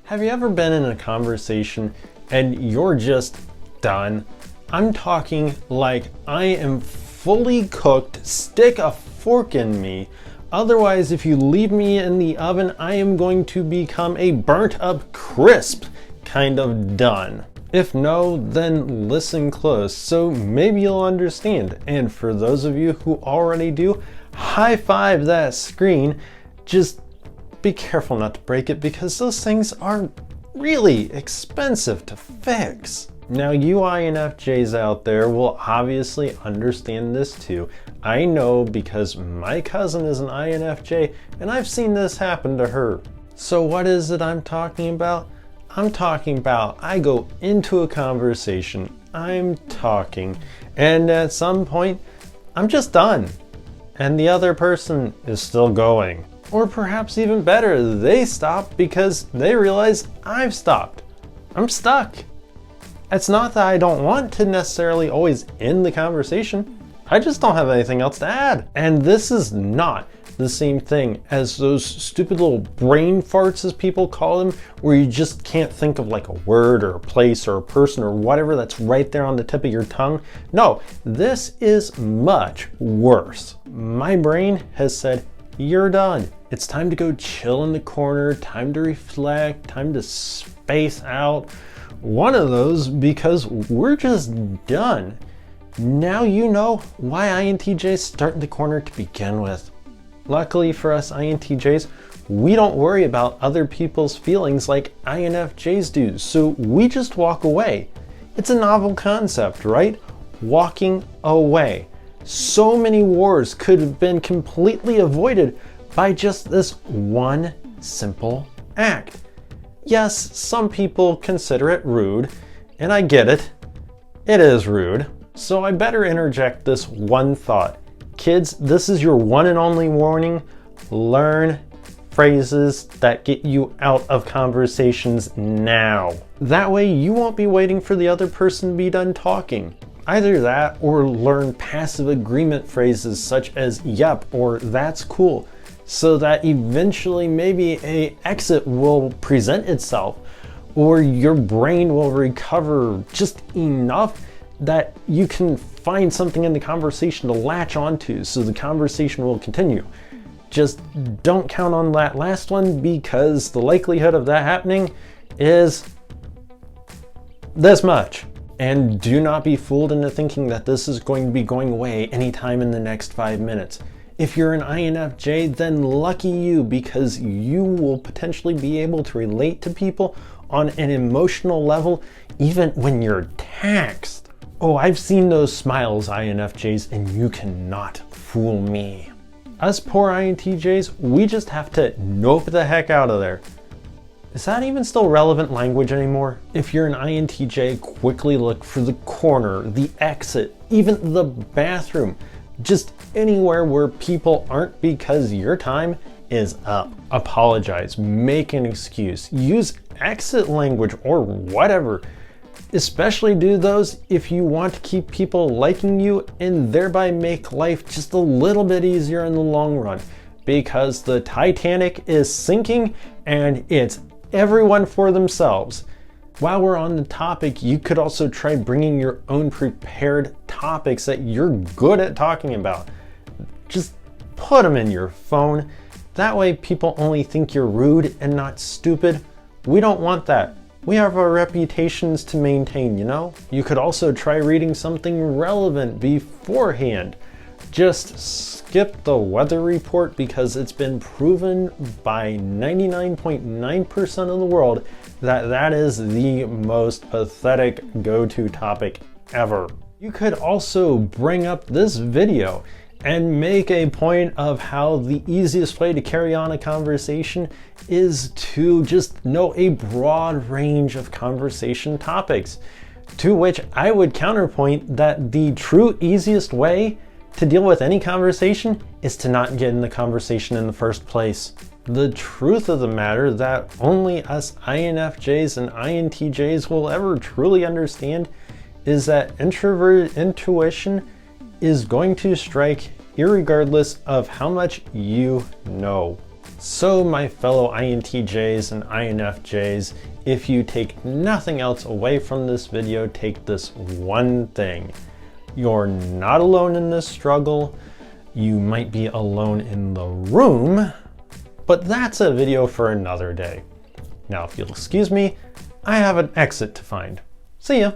Have you ever been in a conversation and you're just done? I'm talking like I am fully cooked, stick a fork in me. Otherwise, if you leave me in the oven, I am going to become a burnt up crisp kind of done. If no, then listen close, so maybe you'll understand. And for those of you who already do, high five that screen. Just be careful not to break it because those things are really expensive to fix. Now you INFJs out there will obviously understand this too. I know because my cousin is an INFJ and I've seen this happen to her. So what is it I'm talking about? I'm talking about I go into a conversation, I'm talking, and at some point I'm just done. And the other person is still going. Or perhaps even better, they stop because they realize I've stopped. I'm stuck. It's not that I don't want to necessarily always end the conversation. I just don't have anything else to add. And this is not the same thing as those stupid little brain farts, as people call them, where you just can't think of like a word or a place or a person or whatever that's right there on the tip of your tongue. No, this is much worse. My brain has said, you're done. It's time to go chill in the corner, time to reflect, time to space out. One of those, because we're just done. Now you know why INTJs start in the corner to begin with. Luckily for us INTJs, we don't worry about other people's feelings like INFJs do, so we just walk away. It's a novel concept, right? Walking away. So many wars could have been completely avoided by just this one simple act. Yes, some people consider it rude, and I get it. It is rude. So I better interject this one thought. Kids, this is your one and only warning. Learn phrases that get you out of conversations now. That way you won't be waiting for the other person to be done talking. Either that or learn passive agreement phrases such as yep or that's cool, so that eventually maybe an exit will present itself or your brain will recover just enough that you can find something in the conversation to latch onto so the conversation will continue. Just don't count on that last one because the likelihood of that happening is this much. And do not be fooled into thinking that this is going to be going away anytime in the next 5 minutes. If you're an INFJ, then lucky you, because you will potentially be able to relate to people on an emotional level even when you're taxed. Oh, I've seen those smiles, INFJs, and you cannot fool me. Us poor INTJs, we just have to nope the heck out of there. Is that even still relevant language anymore? If you're an INTJ, quickly look for the corner, the exit, even the bathroom, just anywhere where people aren't, because your time is up. Apologize, make an excuse, use exit language or whatever. Especially do those if you want to keep people liking you and thereby make life just a little bit easier in the long run, because the Titanic is sinking and it's everyone for themselves. While we're on the topic, you could also try bringing your own prepared topics that you're good at talking about. Just put them in your phone. That way people only think you're rude and not stupid. We don't want that. We have our reputations to maintain, you know? You could also try reading something relevant beforehand. Just skip the weather report because it's been proven by 99.9% of the world that that is the most pathetic go-to topic ever. You could also bring up this video and make a point of how the easiest way to carry on a conversation is to just know a broad range of conversation topics. To which I would counterpoint that the true easiest way to deal with any conversation is to not get in the conversation in the first place. The truth of the matter that only us INFJs and INTJs will ever truly understand is that introverted intuition is going to strike irregardless of how much you know. So my fellow INTJs and INFJs, if you take nothing else away from this video, take this one thing. You're not alone in this struggle. You might be alone in the room, but that's a video for another day. Now, if you'll excuse me, I have an exit to find. See ya.